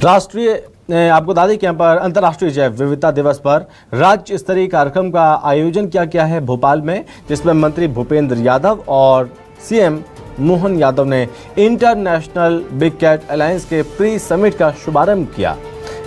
आपको बता दें कि यहाँ पर अंतर्राष्ट्रीय जैव विविधता दिवस पर राज्य स्तरीय कार्यक्रम का आयोजन किया गया है भोपाल में, जिसमें मंत्री भूपेंद्र यादव और सीएम मोहन यादव ने इंटरनेशनल बिग कैट अलायंस के प्री समिट का शुभारंभ किया।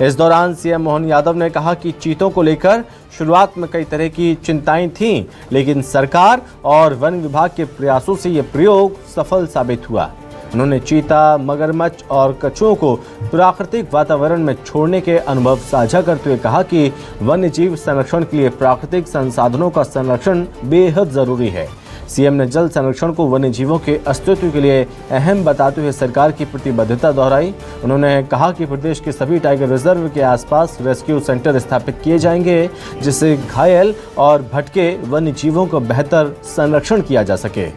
इस दौरान सीएम मोहन यादव ने कहा कि चीतों को लेकर शुरुआत में कई तरह की चिंताएं थीं, लेकिन सरकार और वन विभाग के प्रयासों से ये प्रयोग सफल साबित हुआ। उन्होंने चीता, मगरमच्छ और कछुओं को प्राकृतिक वातावरण में छोड़ने के अनुभव साझा करते हुए कहा कि वन्य जीव संरक्षण के लिए प्राकृतिक संसाधनों का संरक्षण बेहद जरूरी है। सीएम ने जल संरक्षण को वन्य जीवों के अस्तित्व के लिए अहम बताते हुए सरकार की प्रतिबद्धता दोहराई। उन्होंने कहा कि प्रदेश के सभी टाइगर रिजर्व के आसपास रेस्क्यू सेंटर स्थापित किए जाएंगे, जिससे घायल और भटके वन्य जीवों का बेहतर संरक्षण किया जा सके।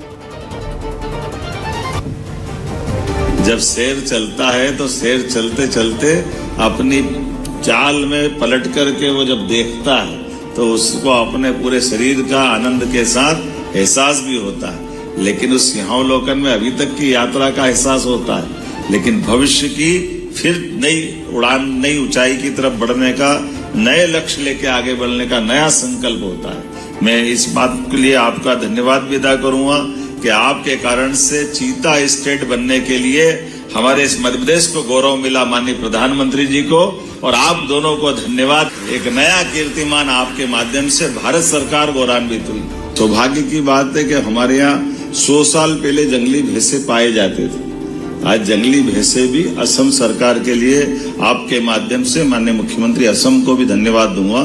जब शेर चलता है तो शेर चलते चलते अपनी चाल में पलट करके वो जब देखता है तो उसको अपने पूरे शरीर का आनंद के साथ एहसास भी होता है, लेकिन उस सिंहावलोकन में अभी तक की यात्रा का एहसास होता है, लेकिन भविष्य की फिर नई उड़ान, नई ऊंचाई की तरफ बढ़ने का, नए लक्ष्य लेके आगे बढ़ने का नया संकल्प होता है। मैं इस बात के लिए आपका धन्यवाद भी अदा करूंगा कि आपके कारण से चीता स्टेट बनने के लिए हमारे इस मध्य प्रदेश को गौरव मिला, माननीय प्रधानमंत्री जी को और आप दोनों को धन्यवाद। एक नया कीर्तिमान आपके माध्यम से भारत सरकार गौरवान्वित हुई। सौभाग्य की बात है कि हमारे यहाँ 100 साल पहले जंगली भैंसे पाए जाते थे। आज जंगली भैंसे भी असम सरकार के लिए आपके माध्यम से माननीय मुख्यमंत्री असम को भी धन्यवाद दूंगा।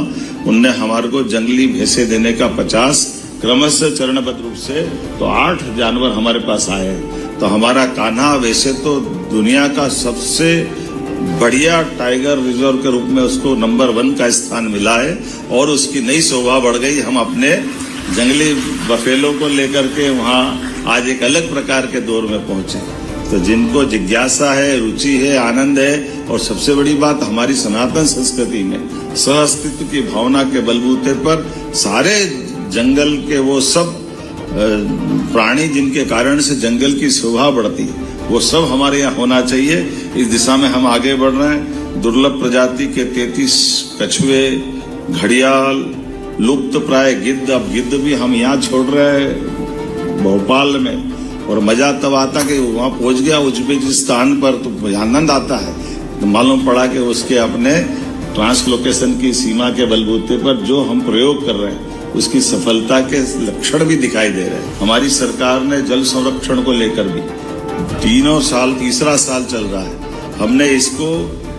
उनने हमारे को जंगली भैंसे देने का 50 क्रमशः चरणबद्ध रूप से तो 8 जानवर हमारे पास आए हैं। तो हमारा कान्हा वैसे तो दुनिया का सबसे बढ़िया टाइगर रिजर्व के रूप में उसको नंबर 1 का स्थान मिला है और उसकी नई शोभा बढ़ गई। हम अपने जंगली बफेलों को लेकर के वहाँ आज एक अलग प्रकार के दौर में पहुंचे। तो जिनको जिज्ञासा है, रुचि है, आनंद है और सबसे बड़ी बात हमारी सनातन संस्कृति में सह अस्तित्व की भावना के बलबूते पर सारे जंगल के वो सब प्राणी जिनके कारण से जंगल की शोभा बढ़ती है वो सब हमारे यहाँ होना चाहिए। इस दिशा में हम आगे बढ़ रहे हैं। दुर्लभ प्रजाति के 33 कछुए, घड़ियाल, लुप्त प्राय गिद्ध, अब गिद्ध भी हम यहाँ छोड़ रहे हैं भोपाल में। और मजा तब आता कि वहाँ पहुंच गया उज्बेकिस्तान पर तो आनंद आता है। तो मालूम पड़ा कि उसके अपने ट्रांसलोकेशन की सीमा के बलबूते पर जो हम प्रयोग कर रहे हैं उसकी सफलता के लक्षण भी दिखाई दे रहे हैं। हमारी सरकार ने जल संरक्षण को लेकर भी तीसरा साल चल रहा है। हमने इसको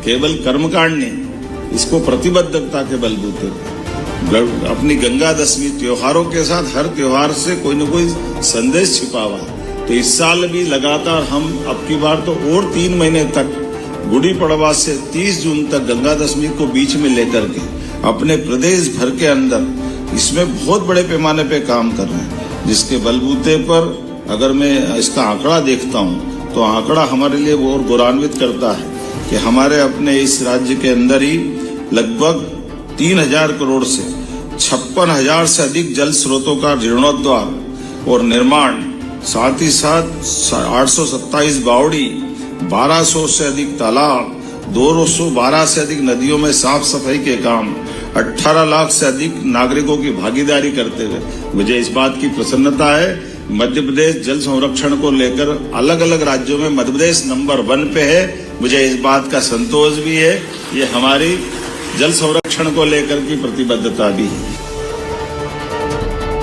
केवल कर्मकांड नहीं, इसको प्रतिबद्धता के बलबूते अपनी गंगा दशमी त्योहारों के साथ हर त्योहार से कोई न कोई संदेश छिपा हुआ है। तो इस साल भी लगातार हम अब की बार तो और 3 महीने तक गुड़ी पड़वा से 30 जून तक गंगा दशमी को बीच में लेकर के अपने प्रदेश भर के अंदर इसमें बहुत बड़े पैमाने पे काम कर रहे हैं, जिसके बलबूते पर अगर मैं इसका आंकड़ा देखता हूँ तो आंकड़ा हमारे लिए और गौरवान्वित करता है कि हमारे अपने इस राज्य के अंदर ही लगभग 3000 करोड़ से 56,000 से अधिक जल स्रोतों का जीर्णोद्धार और निर्माण, साथ ही साथ 827 बावड़ी, 1200 से अधिक तालाब, 212 से अधिक नदियों में साफ सफाई के काम, 18 लाख से अधिक नागरिकों की भागीदारी करते हुए मुझे इस बात की प्रसन्नता है। मध्य प्रदेश जल संरक्षण को लेकर अलग अलग राज्यों में मध्य प्रदेश नंबर 1 पे है। मुझे इस बात का संतोष भी है। ये हमारी जल संरक्षण को लेकर की प्रतिबद्धता भी है।